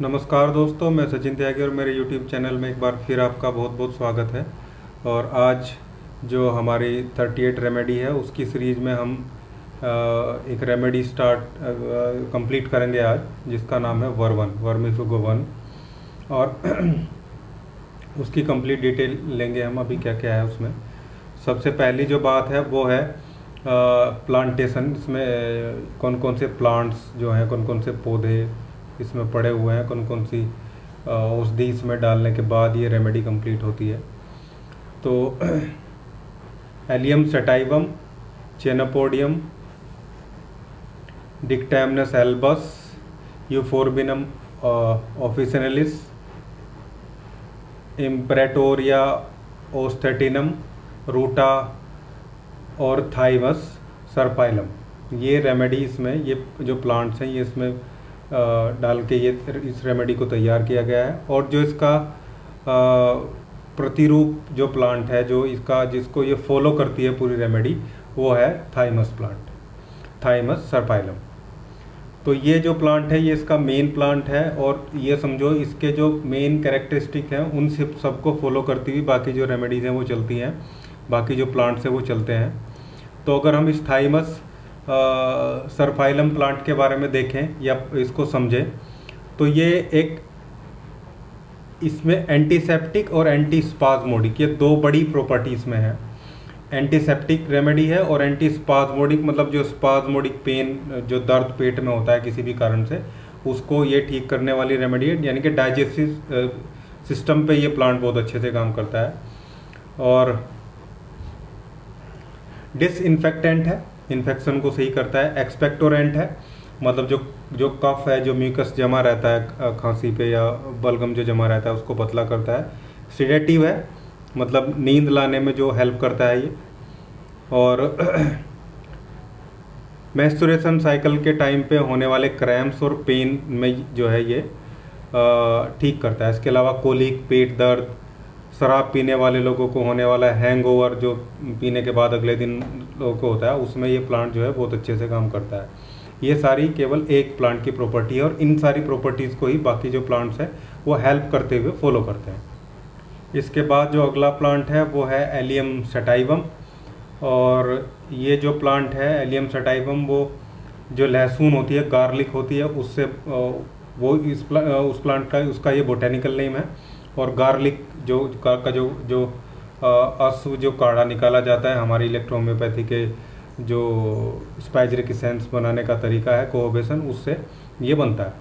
नमस्कार दोस्तों, मैं सचिन त्यागी और मेरे YouTube चैनल में एक बार फिर आपका बहुत बहुत स्वागत है। और आज जो हमारी 38 रेमेडी है उसकी सीरीज़ में हम एक रेमेडी कंप्लीट करेंगे आज, जिसका नाम है वर्मीफुगो 1। और उसकी कंप्लीट डिटेल लेंगे हम अभी क्या क्या है उसमें। सबसे पहली जो बात है वो है प्लांटेशन। इसमें कौन कौन से प्लांट्स जो हैं, कौन कौन से पौधे इसमें पड़े हुए हैं, कौन कौन सी औषधि इसमें डालने के बाद ये रेमेडी कंप्लीट होती है। तो एलियम सेटाइवम, चेनापोडियम, डिक्टैमनस एल्बस, यूफोर्बिनम ऑफिसिनलिस, इम्प्रेटोरिया ओस्थेटिनम, रूटा और थाइमस सर्पाइलम, ये रेमेडी इसमें, ये जो प्लांट्स हैं ये इसमें डाल के ये इस रेमेडी को तैयार किया गया है। और जो इसका प्रतिरूप जो प्लांट है, जो इसका जिसको ये फॉलो करती है पूरी रेमेडी, वो है थाइमस प्लांट, थाइमस सर्पाइलम। तो ये जो प्लांट है ये इसका मेन प्लांट है, और ये समझो इसके जो मेन कैरेक्टरिस्टिक हैं उन सबको फॉलो करती हुई बाकी जो रेमेडीज़ हैं वो चलती हैं, बाकी जो प्लांट्स हैं वो चलते हैं। तो अगर हम इस थाइमस सर्पाइलम प्लांट के बारे में देखें या इसको समझें, तो ये एक इसमें एंटीसेप्टिक और एंटीस्पाज्मोडिक, ये दो बड़ी प्रॉपर्टीज़ में है। एंटीसेप्टिक रेमेडी है और एंटीस्पाज्मोडिक मतलब जो स्पाज्मोडिक पेन, जो दर्द पेट में होता है किसी भी कारण से, उसको ये ठीक करने वाली रेमेडी है। यानी कि डाइजेस्टिव सिस्टम पे ये प्लांट बहुत अच्छे से काम करता है। और डिसइंफेक्टेंट है, इन्फेक्शन को सही करता है। एक्सपेक्टोरेंट है, मतलब जो कफ है, जो म्यूकस जमा रहता है खांसी पे या बलगम जो जमा रहता है उसको पतला करता है। सिडेटिव है, मतलब नींद लाने में जो हेल्प करता है ये। और मेंस्ट्रुएशन साइकिल के टाइम पे होने वाले क्रैम्प्स और पेन में जो है ये ठीक करता है। इसके अलावा कोलिक, पेट दर्द, शराब पीने वाले लोगों को होने वाला हैंगओवर जो पीने के बाद अगले दिन लोगों को होता है, उसमें ये प्लांट जो है बहुत अच्छे से काम करता है। ये सारी केवल एक प्लांट की प्रॉपर्टी है, और इन सारी प्रॉपर्टीज़ को ही बाकी जो प्लांट्स हैं वो हेल्प करते हुए फॉलो करते हैं। इसके बाद जो अगला प्लांट है वो है एलियम सेटाइवम। और ये जो प्लांट है एलियम सेटाइवम, वो जो लहसुन होती है, गार्लिक होती है, उससे वो उस प्लांट का उसका ये बोटेनिकल नेम है। और गार्लिक जो अश्व जो काढ़ा निकाला जाता है हमारी इलेक्ट्रोहोम्योपैथी के जो स्पाइसरिक एसेंस बनाने का तरीका है, कोहोबेसन, उससे ये बनता है।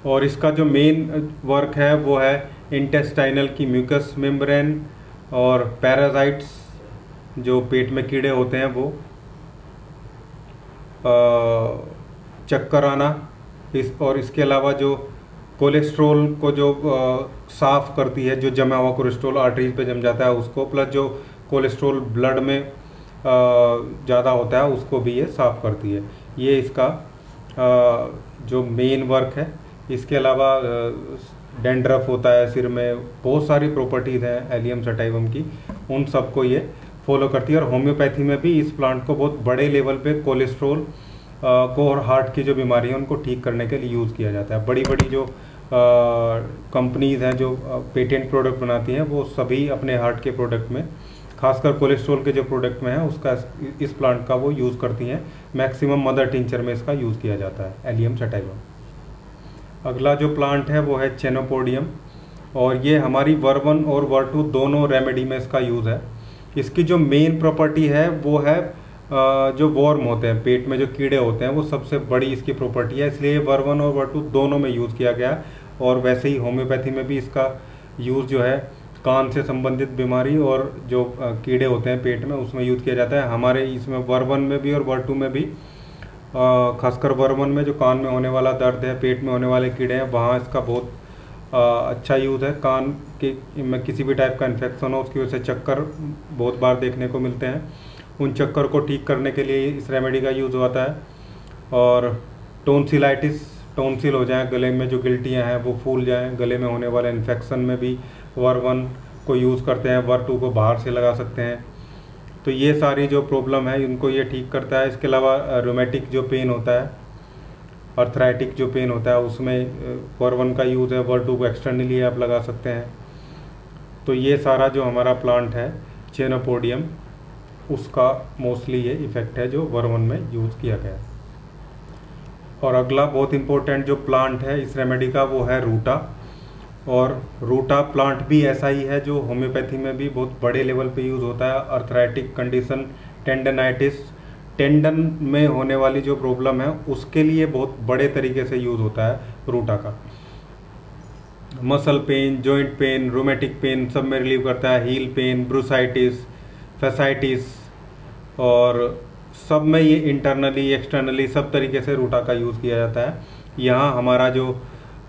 और इसका जो मेन वर्क है वो है इंटेस्टाइनल की म्यूकस मेम्ब्रेन और पैरासाइट्स, जो पेट में कीड़े होते हैं वो, चक्कर आना, और इसके अलावा जो कोलेस्ट्रोल को जो साफ़ करती है, जो जमा हुआ कोलेस्ट्रोल आर्टरीज पे जम जाता है उसको, प्लस जो कोलेस्ट्रोल ब्लड में ज़्यादा होता है उसको भी ये साफ़ करती है। ये इसका जो मेन वर्क है। इसके अलावा डेंड्रफ होता है सिर में, बहुत सारी प्रॉपर्टीज़ हैं एलियम सेटाइवम की, उन सबको ये फॉलो करती है। और होम्योपैथी में भी इस प्लांट को बहुत बड़े लेवल पे कोलेस्ट्रोल को और हार्ट की जो बीमारी है उनको ठीक करने के लिए यूज़ किया जाता है। बड़ी बड़ी जो कंपनीज़ हैं जो पेटेंट प्रोडक्ट बनाती हैं, वो सभी अपने हार्ट के प्रोडक्ट में, खासकर कोलेस्ट्रॉल के जो प्रोडक्ट में है उसका इस प्लांट का वो यूज़ करती हैं। मैक्सिमम मदर टिंचर में इसका यूज़ किया जाता है एलियम सेटाइवम। अगला जो प्लांट है वो है चेनापोडियम, और ये हमारी वर्म और वर्टू दोनों रेमेडी में इसका यूज़ है। इसकी जो मेन प्रॉपर्टी है वो है जो वर्म होते हैं, पेट में जो कीड़े होते हैं, वो सबसे बड़ी इसकी प्रॉपर्टी है, इसलिए वर्म और वर्टू दोनों में यूज़ किया गया। और वैसे ही होम्योपैथी में भी इसका यूज़ जो है कान से संबंधित बीमारी और जो कीड़े होते हैं पेट में उसमें यूज़ किया जाता है। हमारे इसमें वर्वन में भी और वर्टू में भी, खासकर वर्वन में जो कान में होने वाला दर्द है, पेट में होने वाले कीड़े हैं, वहाँ इसका बहुत अच्छा यूज़ है। कान के में किसी भी टाइप का इन्फेक्शन हो, उसकी वजह से चक्कर बहुत बार देखने को मिलते हैं, उन चक्कर को ठीक करने के लिए इस रेमेडी का यूज़ होता है। और टोन्सिलाइटिस, टोन्सिल हो जाए, गले में जो गिल्टियाँ हैं वो फूल जाएं, गले में होने वाले इन्फेक्शन में भी वर्वन को यूज़ करते हैं, वर्टू को बाहर से लगा सकते हैं। तो ये सारी जो प्रॉब्लम है इनको ये ठीक करता है। इसके अलावा रोमेटिक जो पेन होता है अर्थराइटिक जो पेन होता है उसमें वर्वन का यूज़ है, वर्टू को एक्सटर्नली आप लगा सकते हैं। तो ये सारा जो हमारा प्लांट है चेनोपोडियम, उसका मोस्टली ये इफ़ेक्ट है जो वर्वन में यूज़ किया गया है। और अगला बहुत इम्पोर्टेंट जो प्लांट है इस रेमेडी का वो है रूटा। और रूटा प्लांट भी ऐसा ही है जो होम्योपैथी में भी बहुत बड़े लेवल पे यूज़ होता है। अर्थराइटिक कंडीशन, टेंडनाइटिस, टेंडन में होने वाली जो प्रॉब्लम है उसके लिए बहुत बड़े तरीके से यूज़ होता है रूटा का। Muscle pain, joint pain, rheumatic pain सब में रिलीव करता है। हील पेन, ब्रूसाइटिस, फैसाइटिस, और सब में ये इंटरनली एक्सटर्नली सब तरीके से रूटा का यूज़ किया जाता है। यहाँ हमारा जो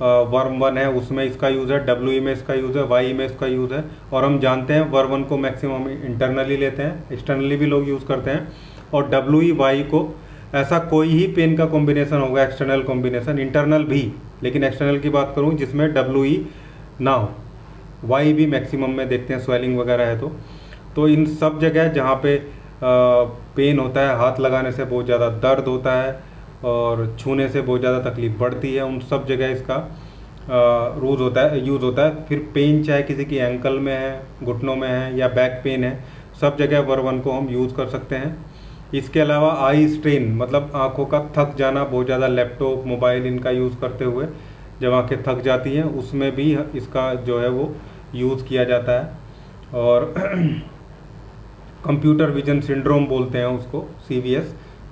वर्म वन है उसमें इसका यूज़ है, डब्ल्यू में इसका यूज़ है, वाई में इसका यूज़ है। और हम जानते हैं वर्म वन को मैक्सिमम इंटरनली लेते हैं, एक्सटर्नली भी लोग यूज़ करते हैं। और डब्ल्यू वाई को ऐसा कोई ही पेन का कॉम्बिनेशन होगा, एक्सटर्नल कॉम्बिनेशन, इंटरनल भी, लेकिन एक्सटर्नल की बात करूँ जिसमें डब्ल्यू ना हो। वाई भी मैक्सिमम में देखते हैं, स्वेलिंग वगैरह है तो इन सब जगह जहाँ पे पेन होता है, हाथ लगाने से बहुत ज़्यादा दर्द होता है और छूने से बहुत ज़्यादा तकलीफ बढ़ती है, उन सब जगह इसका यूज़ होता है। फिर पेन चाहे किसी की एंकल में है, घुटनों में है या बैक पेन है, सब जगह वर्वन को हम यूज़ कर सकते हैं। इसके अलावा आई स्ट्रेन मतलब आँखों का थक जाना बहुत ज़्यादा, लैपटॉप, मोबाइल इनका यूज़ करते हुए जब आँखें थक जाती हैं उसमें भी इसका जो है वो यूज़ किया जाता है। और कंप्यूटर विजन सिंड्रोम बोलते हैं उसको, CVS,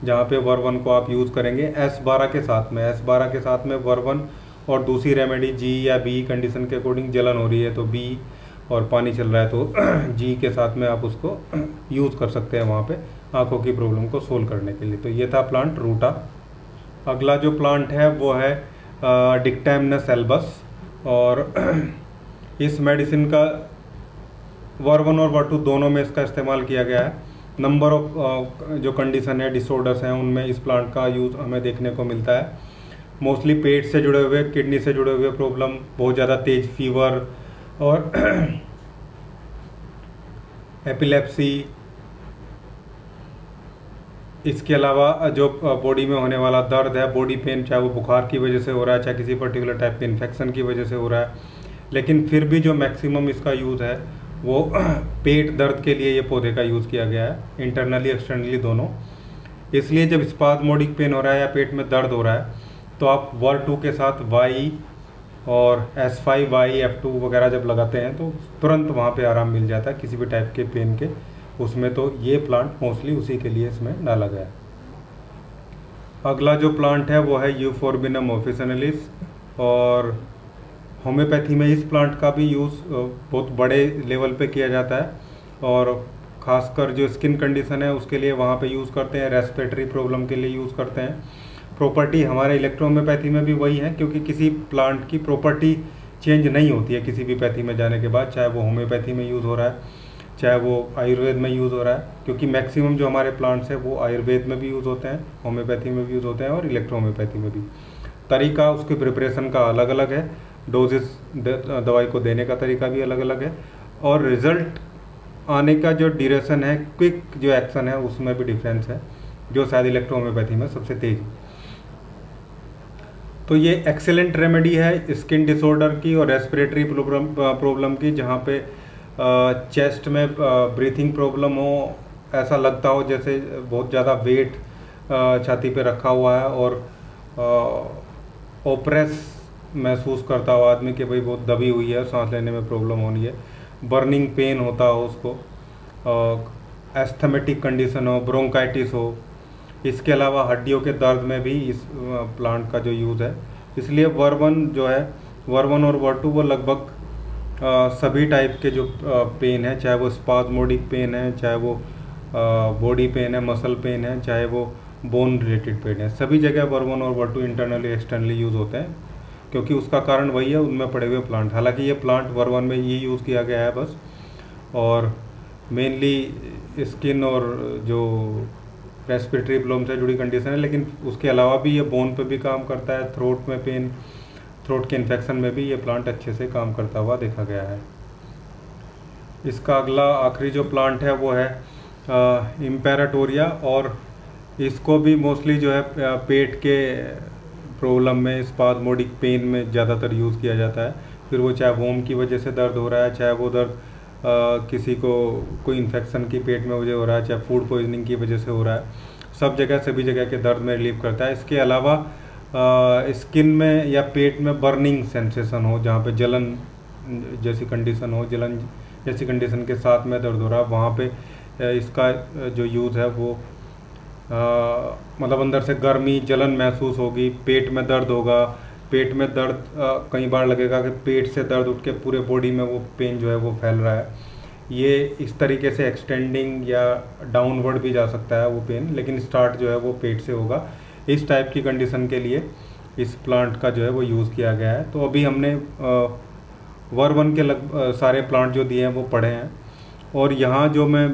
जहाँ पे वर्वन को आप यूज़ करेंगे S12 के साथ में। S12 के साथ में वर्वन और दूसरी रेमेडी G या B कंडीशन के अकॉर्डिंग, जलन हो रही है तो B और पानी चल रहा है तो G के साथ में आप उसको यूज़ कर सकते हैं वहाँ पे आँखों की प्रॉब्लम को सोल्व करने के लिए। तो ये था प्लांट रूटा। अगला जो प्लांट है वो है डिक्टैमनस एल्बस। और इस मेडिसिन का वर्वन और वर्टू दोनों में इसका इस्तेमाल किया गया है। नंबर ऑफ जो कंडीशन है, डिसऑर्डर्स हैं, उनमें इस प्लांट का यूज़ हमें देखने को मिलता है। मोस्टली पेट से जुड़े हुए, किडनी से जुड़े हुए प्रॉब्लम, बहुत ज़्यादा तेज फीवर और एपिलेप्सी, इसके अलावा जो बॉडी में होने वाला दर्द है, बॉडी पेन, चाहे वो बुखार की वजह से हो रहा है, चाहे किसी पर्टिकुलर टाइप के इन्फेक्शन की वजह से हो रहा है, लेकिन फिर भी जो मैक्सिमम इसका यूज़ है वो पेट दर्द के लिए ये पौधे का यूज़ किया गया है, इंटरनली एक्सटर्नली दोनों। इसलिए जब स्पाज्मोडिक पेन हो रहा है या पेट में दर्द हो रहा है तो आप वर्टू के साथ वाई और S5Y F2 वगैरह जब लगाते हैं तो तुरंत वहाँ पे आराम मिल जाता है किसी भी टाइप के पेन के उसमें। तो ये प्लांट मोस्टली उसी के लिए इसमें डाला गया है। अगला जो प्लांट है वो है यूफोर्बिनम ऑफिसिनालिस। और होम्योपैथी में इस प्लांट का भी यूज़ बहुत बड़े लेवल पे किया जाता है और ख़ासकर जो स्किन कंडीशन है उसके लिए वहाँ पे यूज़ करते हैं, रेस्पिरेटरी प्रॉब्लम के लिए यूज़ करते हैं। प्रॉपर्टी हमारे इलेक्ट्रोहोम्योपैथी में भी वही है, क्योंकि किसी प्लांट की प्रॉपर्टी चेंज नहीं होती है किसी भी पैथी में जाने के बाद, चाहे वो होम्योपैथी में यूज़ हो रहा है, चाहे वो आयुर्वेद में यूज़ हो रहा है, क्योंकि मैक्सिमम जो हमारे प्लांट्स हैं वो आयुर्वेद में भी यूज़ होते हैं, होम्योपैथी में भी यूज़ होते हैं और इलेक्ट्रोहोम्योपैथी में भी। तरीका उसके प्रिपरेशन का अलग अलग है, डोजेस दवाई को देने का तरीका भी अलग अलग है, और रिज़ल्ट आने का जो ड्यूरेशन है, क्विक जो एक्शन है उसमें भी डिफरेंस है, जो शायद इलेक्ट्रोहोम्योपैथी में सबसे तेज। तो ये एक्सेलेंट रेमेडी है स्किन डिसऑर्डर की और रेस्पिरेटरी प्रॉब्लम की, जहाँ पे चेस्ट में ब्रीथिंग प्रॉब्लम हो, ऐसा लगता हो जैसे बहुत ज़्यादा वेट छाती पे रखा हुआ है और ओप्रेस महसूस करता हो आदमी कि भाई बहुत दबी हुई है, सांस लेने में प्रॉब्लम होनी है, बर्निंग पेन होता हो उसको, एस्थमेटिक कंडीशन हो, ब्रोंकाइटिस हो। इसके अलावा हड्डियों के दर्द में भी इस प्लांट का जो यूज़ है, इसलिए वर्वन जो है, वर्वन और वर्टू वो लगभग सभी टाइप के जो पेन है, चाहे वो स्पाज्मोडिक पेन है, चाहे वो बॉडी पेन है, मसल पेन है, चाहे वो बोन रिलेटेड पेन है, सभी जगह वर्वन और वर्टू इंटरनली एक्सटर्नली यूज़ होते हैं, क्योंकि उसका कारण वही है, उनमें पड़े हुए प्लांट। हालांकि ये प्लांट वर्वन में ये यूज़ किया गया है बस, और मेनली स्किन और जो रेस्पिरेटरी प्रॉब्लम से जुड़ी कंडीशन है, लेकिन उसके अलावा भी ये बोन पे भी काम करता है, थ्रोट में पेन, थ्रोट के इन्फेक्शन में भी ये प्लांट अच्छे से काम करता हुआ देखा गया है। इसका अगला आखिरी जो प्लांट है वो है इम्पेराटोरिया, और इसको भी मोस्टली जो है पेट के प्रॉब्लम में, स्पाज़मोडिक पेन में ज़्यादातर यूज़ किया जाता है। फिर वो चाहे वोम की वजह से दर्द हो रहा है, चाहे वो दर्द किसी को कोई इन्फेक्शन की पेट में वजह हो रहा है, चाहे फूड पॉइजनिंग की वजह से हो रहा है, सब जगह सभी जगह के दर्द में रिलीव करता है। इसके अलावा स्किन में या पेट में बर्निंग सेंसेशन हो, जहाँ पे जलन जैसी कंडीशन हो, जलन जैसी कंडीशन के साथ में दर्द हो रहा है, वहाँ पे इसका जो यूज़ है वो मतलब अंदर से गर्मी जलन महसूस होगी, पेट में दर्द होगा, पेट में दर्द कई बार लगेगा कि पेट से दर्द उठ के पूरे बॉडी में वो पेन जो है वो फैल रहा है। ये इस तरीके से एक्सटेंडिंग या डाउनवर्ड भी जा सकता है वो पेन, लेकिन स्टार्ट जो है वो पेट से होगा। इस टाइप की कंडीशन के लिए इस प्लांट का जो है वो यूज़ किया गया है। तो अभी हमने वर्वन के सारे प्लांट जो दिए हैं वो पढ़े हैं, और यहाँ जो मैं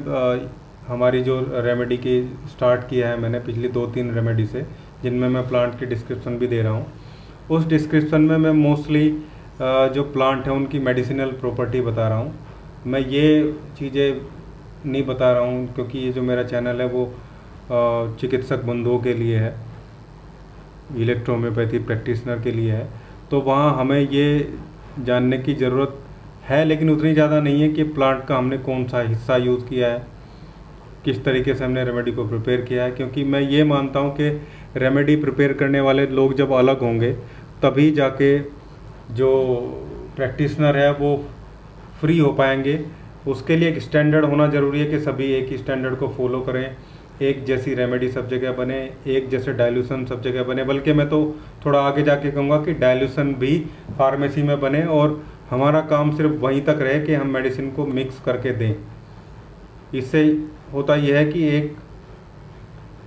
हमारी जो रेमेडी की स्टार्ट किया है मैंने पिछली 2-3 रेमेडी से, जिनमें मैं प्लांट की डिस्क्रिप्शन भी दे रहा हूँ, उस डिस्क्रिप्शन में मैं मोस्टली जो प्लांट हैं उनकी मेडिसिनल प्रॉपर्टी बता रहा हूँ। मैं ये चीज़ें नहीं बता रहा हूँ क्योंकि ये जो मेरा चैनल है वो चिकित्सक बंधुओं के लिए है, इलेक्ट्रोहोम्योपैथी प्रैक्टिशनर के लिए है। तो वहाँ हमें ये जानने की ज़रूरत है, लेकिन उतनी ज़्यादा नहीं है कि प्लांट का हमने कौन सा हिस्सा यूज़ किया है, किस तरीके से हमने रेमेडी को प्रिपेयर किया है। क्योंकि मैं ये मानता हूँ कि रेमेडी प्रिपेयर करने वाले लोग जब अलग होंगे तभी जाके जो प्रैक्टिशनर है वो फ्री हो पाएंगे। उसके लिए एक स्टैंडर्ड होना ज़रूरी है कि सभी एक ही स्टैंडर्ड को फॉलो करें, एक जैसी रेमेडी सब जगह बने, एक जैसे डाइल्यूशन सब जगह बने। बल्कि मैं तो थोड़ा आगे जाके कहूँगा कि डाइल्यूशन भी फार्मेसी में बने, और हमारा काम सिर्फ वहीं तक रहे कि हम मेडिसिन को मिक्स करके दें। इससे होता यह है कि एक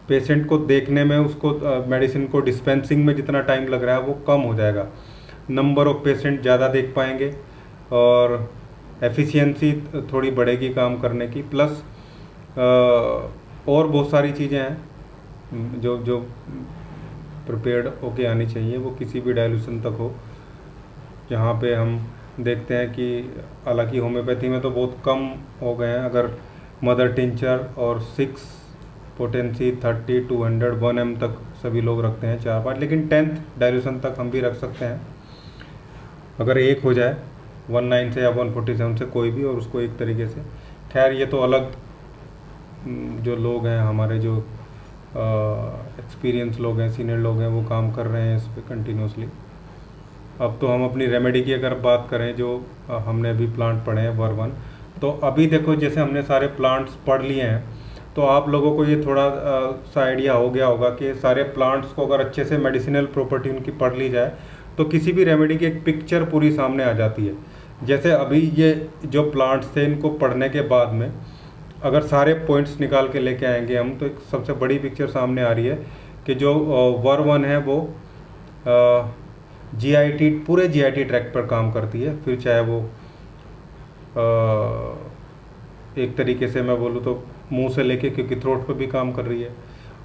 पेशेंट को देखने में, उसको मेडिसिन को डिस्पेंसिंग में जितना टाइम लग रहा है वो कम हो जाएगा, नंबर ऑफ पेशेंट ज़्यादा देख पाएंगे, और एफिशिएंसी थोड़ी बढ़ेगी काम करने की। प्लस और बहुत सारी चीज़ें हैं जो प्रिपेयर्ड होके आनी चाहिए, वो किसी भी डाइल्यूशन तक हो। जहाँ पे हम देखते हैं कि हालांकि होम्योपैथी में तो बहुत कम हो गए हैं, अगर मदर टिंचर और 6 पोटेंसी 30 200 1 तक सभी लोग रखते हैं 4 पार्ट, लेकिन 10th डाइल्यूशन तक हम भी रख सकते हैं अगर एक हो जाए 19 से या 147 से कोई भी, और उसको एक तरीके से। खैर ये तो अलग जो लोग हैं हमारे, जो एक्सपीरियंस लोग हैं, सीनियर लोग हैं, वो काम कर रहे हैं इस पर कंटिन्यूसली। अब तो हम अपनी रेमेडी की अगर बात करें, जो हमने अभी प्लांट पढ़े हैं वर्वन, तो अभी देखो जैसे हमने सारे प्लांट्स पढ़ लिए हैं, तो आप लोगों को ये थोड़ा सा आइडिया हो गया होगा कि सारे प्लांट्स को अगर अच्छे से मेडिसिनल प्रॉपर्टी उनकी पढ़ ली जाए तो किसी भी रेमेडी की एक पिक्चर पूरी सामने आ जाती है। जैसे अभी ये जो प्लांट्स थे, इनको पढ़ने के बाद में अगर सारे पॉइंट्स निकाल के लेके आएंगे हम, तो एक सबसे बड़ी पिक्चर सामने आ रही है कि जो वर्वन है वो जीआईटी, पूरे जीआईटी ट्रैक्ट पर काम करती है। फिर चाहे वो एक तरीके से मैं बोलूँ तो मुंह से लेके, क्योंकि थ्रोट पर भी काम कर रही है,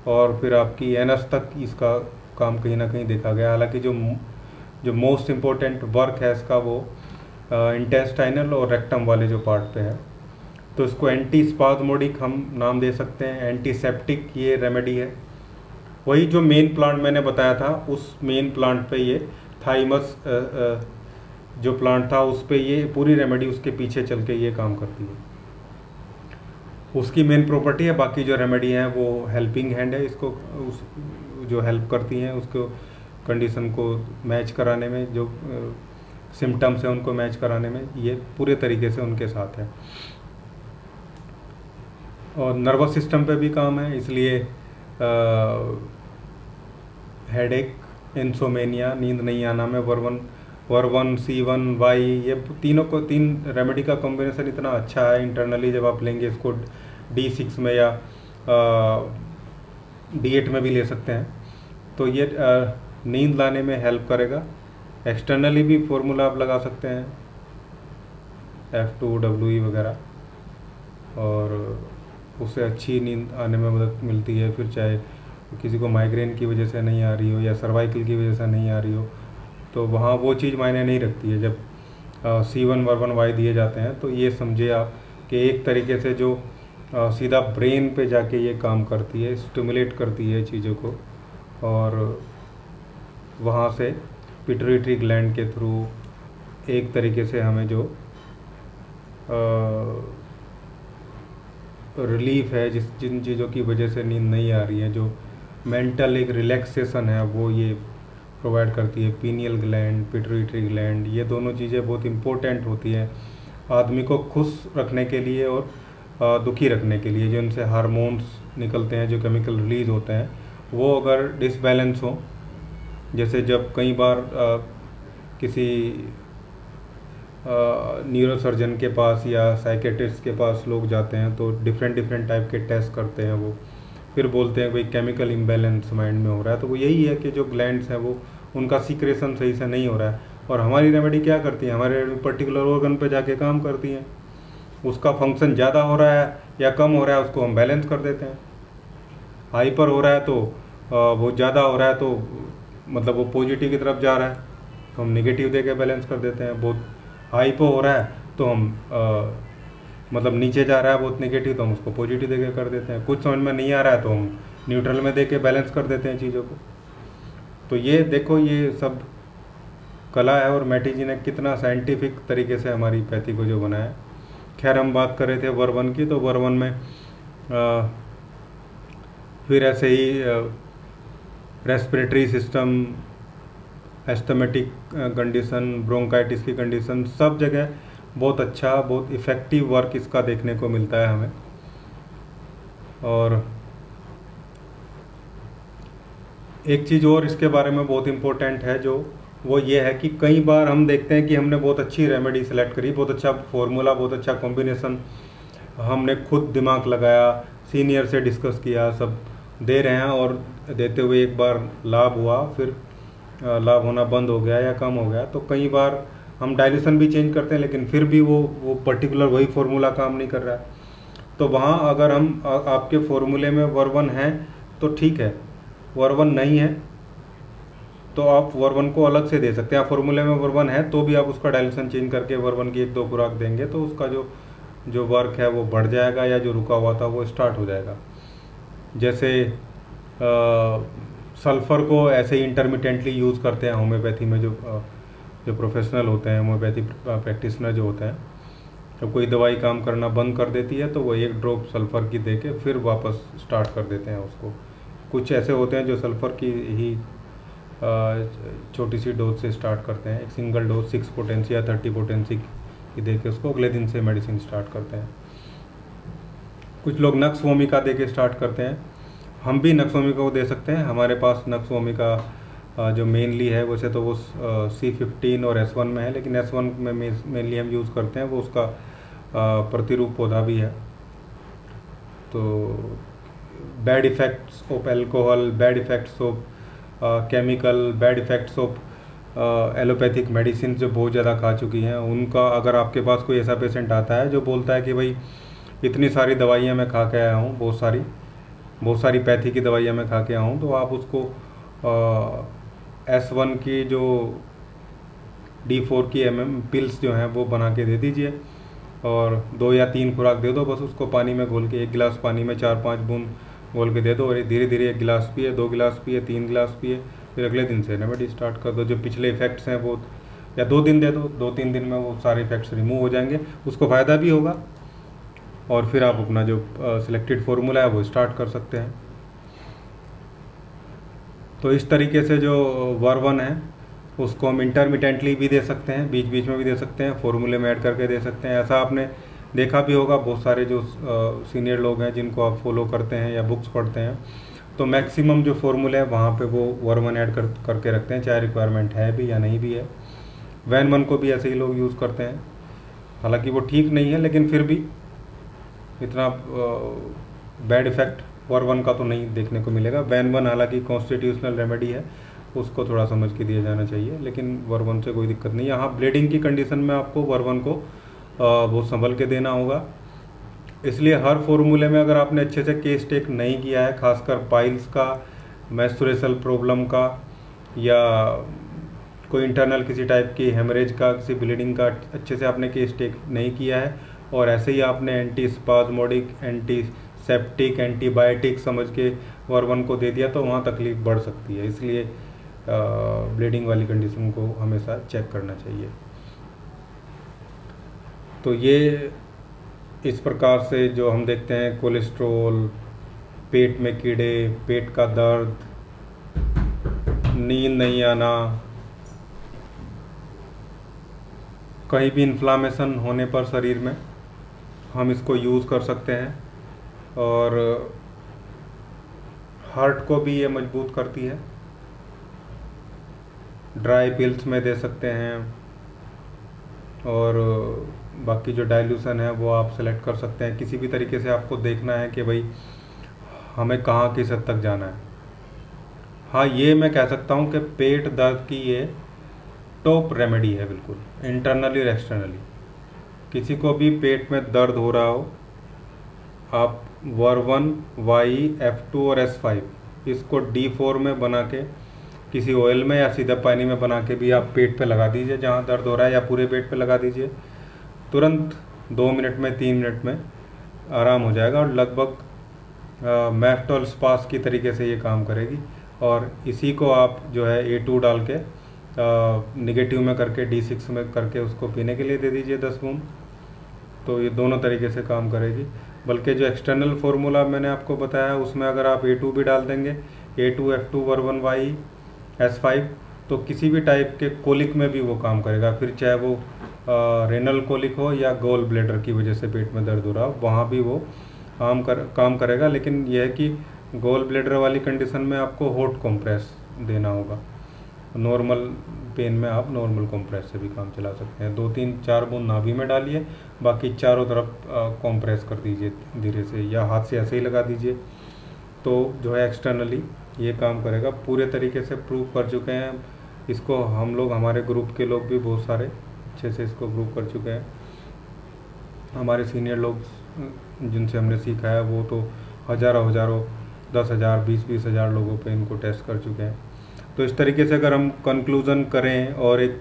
और फिर आपकी एनस तक इसका काम कहीं ना कहीं देखा गया। हालांकि जो मोस्ट इम्पोर्टेंट वर्क है इसका वो इंटेस्टाइनल और रेक्टम वाले जो पार्ट पे है। तो इसको एंटी स्पाज़मोडिक हम नाम दे सकते हैं, एंटीसेप्टिक ये रेमेडी है। वही जो मेन प्लांट मैंने बताया था, उस मेन प्लांट पे ये थाइमस जो प्लांट था उस पे ये पूरी रेमेडी उसके पीछे चल के ये काम करती है, उसकी मेन प्रॉपर्टी है। बाकी जो रेमेडी है वो हेल्पिंग हैंड है, इसको जो हेल्प करती हैं उसको कंडीशन को मैच कराने में, जो सिम्टम्स हैं उनको मैच कराने में, ये पूरे तरीके से उनके साथ है। और नर्वस सिस्टम पे भी काम है, इसलिए हेडेक, इंसोमेनिया, नींद नहीं आना में वर्वन C1 Y, ये तीन रेमेडी का कॉम्बिनेशन इतना अच्छा है। इंटरनली जब आप लेंगे इसको D6 में या D8 में भी ले सकते हैं, तो ये नींद लाने में हेल्प करेगा। एक्सटर्नली भी फॉर्मूला आप लगा सकते हैं, F2WE वगैरह, और उससे अच्छी नींद आने में मदद मिलती है। फिर चाहे किसी को माइग्रेन की वजह से नहीं आ रही हो या सर्वाइकल की वजह से नहीं आ रही हो, तो वहाँ वो चीज़ मायने नहीं रखती है। जब C1 वर्वन Y दिए जाते हैं तो ये समझे आप कि एक तरीके से जो सीधा ब्रेन पे जाके ये काम करती है, स्टिमुलेट करती है चीज़ों को, और वहाँ से पिट्यूटरी ग्लैंड के थ्रू एक तरीके से हमें जो रिलीफ है, जिन चीज़ों की वजह से नींद नहीं आ रही है, जो मेंटल एक रिलैक्सेशन है, वो ये प्रोवाइड करती है। पीनियल ग्लैंड, पिट्यूटरी ग्लैंड, ये दोनों चीज़ें बहुत इम्पोर्टेंट होती हैं आदमी को खुश रखने के लिए और दुखी रखने के लिए। जो इनसे हार्मोन्स निकलते हैं, जो केमिकल रिलीज होते हैं, वो अगर डिसबैलेंस हो, जैसे जब कई बार किसी न्यूरोसर्जन के पास या साइकेट्रिस्ट के पास लोग जाते हैं तो डिफरेंट टाइप के टेस्ट करते हैं, वो फिर बोलते हैं भाई केमिकल इम्बैलेंस माइंड में हो रहा है। तो वो यही है कि जो ग्लैंड्स हैं वो उनका सीक्रेशन सही से नहीं हो रहा है। और हमारी रेमेडी क्या करती है, हमारे पर्टिकुलर ऑर्गन पे जाके काम करती हैं। उसका फंक्शन ज़्यादा हो रहा है या कम हो रहा है, उसको हम बैलेंस कर देते हैं। हाइपर हो रहा है तो वो ज़्यादा हो रहा है तो मतलब वो पॉजिटिव की तरफ जा रहा है तो हम नेगेटिव दे के बैलेंस कर देते हैं। बहुत हाइपो हो रहा है तो हम मतलब नीचे जा रहा है बहुत नेगेटिव, तो हम उसको पॉजिटिव दे के कर देते हैं। कुछ समझ में नहीं आ रहा है तो हम न्यूट्रल में दे के बैलेंस कर देते हैं चीज़ों को। तो ये देखो, ये सब कला है और मैटी जी ने कितना साइंटिफिक तरीके से हमारी पैथी को जो बनाया। खैर, हम बात कर रहे थे वर्वन की, तो वर्वन में फिर ऐसे ही respiratory system, asthmatic condition, bronchitis की कंडीशन, सब जगह बहुत अच्छा, बहुत इफ़ेक्टिव वर्क इसका देखने को मिलता है हमें। और एक चीज़ और इसके बारे में बहुत इम्पोर्टेंट है, जो वो ये है कि कई बार हम देखते हैं कि हमने बहुत अच्छी रेमेडी सेलेक्ट करी, बहुत अच्छा फॉर्मूला, बहुत अच्छा कॉम्बिनेशन हमने खुद दिमाग लगाया, सीनियर से डिस्कस किया, सब दे रहे हैं और देते हुए एक बार लाभ हुआ, फिर लाभ होना बंद हो गया या कम हो गया। तो कई बार हम डायल्यूशन भी चेंज करते हैं लेकिन फिर भी वो पर्टिकुलर वही फार्मूला काम नहीं कर रहा है। तो वहाँ अगर हम आपके फार्मूले में वर्वन है तो ठीक है, वर्वन नहीं है तो आप वर्वन को अलग से दे सकते हैं। आप फार्मूले में वर्वन है तो भी आप उसका डायल्यूशन चेंज करके वर्वन की 1-2 खुराक देंगे तो उसका जो वर्क है वो बढ़ जाएगा, या जो रुका हुआ था वो स्टार्ट हो जाएगा। जैसे सल्फ़र को ऐसे ही इंटरमिटेंटली यूज़ करते हैं होम्योपैथी में, जो प्रोफेशनल होते हैं, होम्योपैथी प्रैक्टिशनर जो होते हैं, जब कोई दवाई काम करना बंद कर देती है तो वो 1 ड्रॉप सल्फ़र की दे के फिर वापस स्टार्ट कर देते हैं उसको। कुछ ऐसे होते हैं जो सल्फ़र की ही छोटी सी डोज से स्टार्ट करते हैं, एक सिंगल डोज 6 पोटेंसी या 30 पोटेंसी की दे के उसको अगले दिन से मेडिसिन स्टार्ट करते हैं। कुछ लोग नक्स वोमिका दे के स्टार्ट करते हैं, हम भी नक्स वोमिका को दे सकते हैं। हमारे पास नक्स वोमिका जो मेनली है, वैसे तो वो C15 और S1 में है, लेकिन S1 में मेनली हम यूज़ करते हैं, वो उसका प्रतिरूप पौधा भी है। तो bad effects of alcohol, bad effects of chemical, bad effects of allopathic medicine जो बहुत ज़्यादा खा चुकी हैं, उनका अगर आपके पास कोई ऐसा पेशेंट आता है जो बोलता है कि भाई इतनी सारी दवाइयाँ मैं खा के आया हूँ, बहुत सारी पैथी की दवाइयाँ मैं खा के आया हूँ, तो आप उसको S1 की जो D4 की पिल्स जो हैं वो बना के दे दीजिए और 2 या 3 खुराक दे दो बस उसको पानी में घोल के। 1 गिलास पानी में 4-5 बूंद घोल के दे दो और धीरे धीरे 1 गिलास पिए, 2 गिलास पिए, 3 गिलास पिए, फिर अगले दिन से रेमेडी स्टार्ट कर दो। जो पिछले इफ़ेक्ट्स हैं वो, या 2 दिन दे दो, 2-3 दिन में वो सारे इफ़ेक्ट्स रिमूव हो जाएंगे, उसको फ़ायदा भी होगा और फिर आप अपना जो सिलेक्टेड फार्मूला है वो स्टार्ट कर सकते हैं। तो इस तरीके से जो वर्वन है उसको हम इंटरमिटेंटली भी दे सकते हैं, बीच बीच में भी दे सकते हैं, फार्मूले में ऐड करके दे सकते हैं। ऐसा आपने देखा भी होगा, बहुत सारे जो सीनियर लोग हैं जिनको आप फॉलो करते हैं या बुक्स पढ़ते हैं, तो मैक्सिमम जो फार्मूले हैं वहाँ पे वो वर्वन ऐड करके रखते हैं, चाहे रिक्वायरमेंट है भी या नहीं भी है। वैन को भी ऐसे ही लोग यूज़ करते हैं, हालांकि वो ठीक नहीं है लेकिन फिर भी इतना बैड इफ़ेक्ट वर्वन का तो नहीं देखने को मिलेगा। वैन हालांकि कॉन्स्टिट्यूशनल रेमेडी है, उसको थोड़ा समझ के दिया जाना चाहिए, लेकिन वर्वन से कोई दिक्कत नहीं है। हाँ, ब्लीडिंग की कंडीशन में आपको वर्वन को बहुत संभल के देना होगा। इसलिए हर फॉर्मूले में अगर आपने अच्छे से केस टेक नहीं किया है, खासकर पाइल्स का, मेंस्ट्रुएशनल प्रॉब्लम का, या कोई इंटरनल किसी टाइप की हेमरेज का, किसी ब्लीडिंग का अच्छे से आपने केस टेक नहीं किया है और ऐसे ही आपने एंटी स्पाज्मोडिक, एंटीसेप्टिक, एंटीबायोटिक समझ के वर्वन को दे दिया, तो वहाँ तकलीफ बढ़ सकती है। इसलिए ब्लीडिंग वाली कंडीशन को हमेशा चेक करना चाहिए। तो ये इस प्रकार से जो हम देखते हैं कोलेस्ट्रॉल, पेट में कीड़े, पेट का दर्द, नींद नहीं आना, कहीं भी इन्फ्लामेशन होने पर शरीर में हम इसको यूज़ कर सकते हैं। और हार्ट को भी ये मजबूत करती है। ड्राई पिल्स में दे सकते हैं, और बाकी जो डाइल्यूशन है वो आप सेलेक्ट कर सकते हैं। किसी भी तरीके से आपको देखना है कि भाई हमें कहाँ किस हद तक जाना है। हाँ, ये मैं कह सकता हूँ कि पेट दर्द की ये टॉप रेमेडी है, बिल्कुल इंटरनली और एक्सटर्नली। किसी को भी पेट में दर्द हो रहा हो, आप वर्वन, वाई, F2 और S5 इसको D4 में बना के किसी ऑयल में या सीधा पानी में बना के भी आप पेट पे लगा दीजिए जहाँ दर्द हो रहा है, या पूरे पेट पे लगा दीजिए। तुरंत 2 मिनट में, 3 मिनट में आराम हो जाएगा, और लगभग मैफ्टॉल स्पास की तरीके से ये काम करेगी। और इसी को आप जो है A2 डाल के निगेटिव में करके D6 में करके उसको पीने के लिए दे दीजिए 10 बूंद। तो ये दोनों तरीके से काम करेगी। बल्कि जो एक्सटर्नल फार्मूला मैंने आपको बताया उसमें अगर आप A2 भी डाल देंगे, A2, F2, वर्वन, वाई, S5, तो किसी भी टाइप के कोलिक में भी वो काम करेगा। फिर चाहे वो रेनल कोलिक हो या गोल ब्लेडर की वजह से पेट में दर्द हो रहा हो, वहाँ भी वो काम करेगा। लेकिन यह है कि गोल ब्लेडर वाली कंडीशन में आपको हॉट कंप्रेस देना होगा। नॉर्मल पेन में आप नॉर्मल कंप्रेस से भी काम चला सकते हैं। 2-3-4 बूंद नाभि में डालिए, बाकी चारों तरफ कंप्रेस कर दीजिए धीरे से, या हाथ से ऐसे ही लगा दीजिए। तो जो है एक्सटर्नली ये काम करेगा। पूरे तरीके से प्रूव कर चुके हैं इसको हम लोग, हमारे ग्रुप के लोग भी बहुत सारे अच्छे से इसको प्रूव कर चुके हैं। हमारे सीनियर लोग जिनसे हमने सीखा है वो तो हज़ारों 10,000, 20 हज़ार लोगों पे इनको टेस्ट कर चुके हैं। तो इस तरीके से अगर हम कंक्लूज़न करें और एक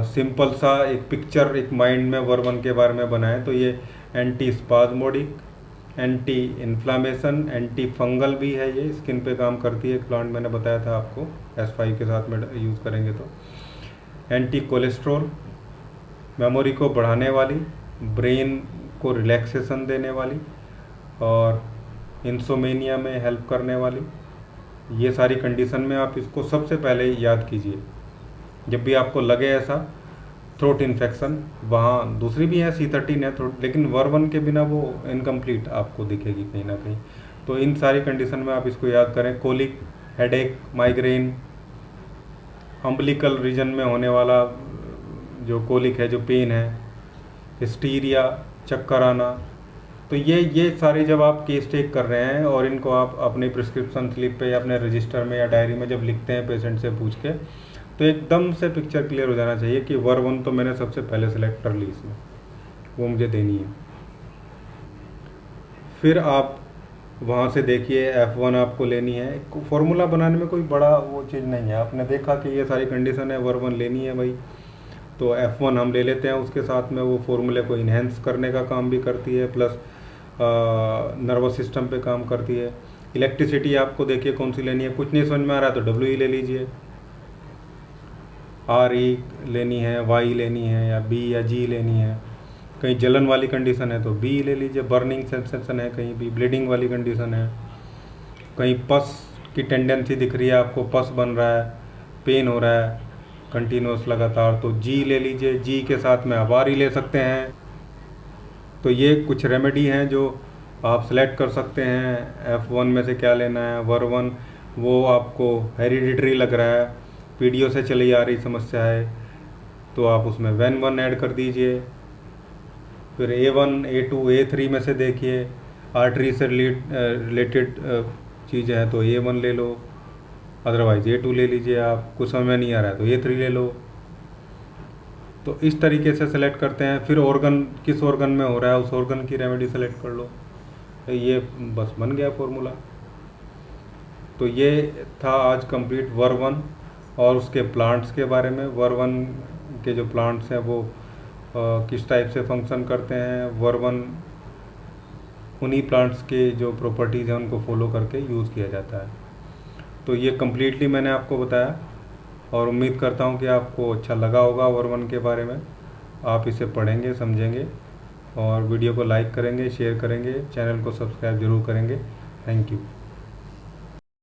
सिंपल सा एक पिक्चर एक माइंड में वर्वन के बारे में बनाएं, तो ये anti spasmodic, anti inflammation, anti fungal भी है। ये स्किन पे काम करती है। एक प्लांट मैंने बताया था आपको, S5 के साथ में यूज़ करेंगे तो। एंटी कोलेस्ट्रॉल, मेमोरी को बढ़ाने वाली, ब्रेन को रिलैक्सेशन देने वाली, और इंसोमेनिया में हेल्प करने वाली। ये सारी कंडीशन में आप इसको सबसे पहले याद कीजिए। जब भी आपको लगे ऐसा थ्रोट इन्फेक्शन, वहाँ दूसरी भी है C13 है थ्रोट, लेकिन वर्वन के बिना वो इनकम्प्लीट आपको दिखेगी कहीं ना कहीं। तो इन सारी कंडीशन में आप इसको याद करें। Colic, headache, migraine, umbilical region में होने वाला जो कोलिक है, जो पेन है, हिस्टीरिया, चक्कर आना, तो ये सारे जब आप केस टेक कर रहे हैं और इनको आप अपने प्रिस्क्रिप्शन स्लिप पे या अपने रजिस्टर में या डायरी में जब लिखते हैं पेशेंट से पूछ के, तो एकदम से पिक्चर क्लियर हो जाना चाहिए कि वर्वन तो मैंने सबसे पहले सेलेक्ट कर ली, इसमें वो मुझे देनी है। फिर आप वहाँ से देखिए F1 आपको लेनी है। फॉर्मूला बनाने में कोई बड़ा वो चीज़ नहीं है। आपने देखा कि ये सारी कंडीशन है, वर्वन लेनी है भाई, तो F1 हम ले लेते हैं। उसके साथ में वो फॉर्मूले को इन्हेंस करने का काम भी करती है, प्लस नर्वस सिस्टम पे काम करती है। इलेक्ट्रिसिटी आपको देखिए कौन सी लेनी है। कुछ नहीं समझ में आ रहा तो WE ले लीजिए, RE लेनी है, Y लेनी है, या B या G लेनी है। कहीं जलन वाली कंडीशन है तो B ले लीजिए, बर्निंग सेंसेशन है, कहीं भी ब्लीडिंग वाली कंडीशन है, कहीं पस की टेंडेंसी दिख रही है आपको, पस बन रहा है, पेन हो रहा है कंटिन्यूस लगातार, तो G ले लीजिए। G के साथ में आप RE ले सकते हैं। तो ये कुछ रेमेडी हैं जो आप सेलेक्ट कर सकते हैं। F1 में से क्या लेना है। वर्वन वो आपको हेरिडिटरी लग रहा है, पीडीओ से चली आ रही समस्या है, तो आप उसमें वेन-1 ऐड कर दीजिए। फिर A1, A2, A3 में से देखिए, आर्टरी से रिलेटेड चीज़ें हैं तो A1 ले लो, अदरवाइज A2 ले लीजिए। आप कुछ समझ में नहीं आ रहा है तो A3 ले लो। तो इस तरीके से सेलेक्ट करते हैं। फिर ऑर्गन, किस ऑर्गन में हो रहा है उस ऑर्गन की रेमेडी सेलेक्ट कर लो। ये बस बन गया फॉर्मूला। तो ये था आज कंप्लीट वर्वन और उसके प्लांट्स के बारे में। वर्वन के जो प्लांट्स हैं वो किस टाइप से फंक्शन करते हैं। वर्वन उन्हीं प्लांट्स के जो प्रॉपर्टीज़ हैं उनको फॉलो करके यूज़ किया जाता है। तो ये कम्प्लीटली मैंने आपको बताया और उम्मीद करता हूँ कि आपको अच्छा लगा होगा वर्मन के बारे में। आप इसे पढ़ेंगे, समझेंगे और वीडियो को लाइक करेंगे, शेयर करेंगे, चैनल को सब्सक्राइब जरूर करेंगे। Thank you.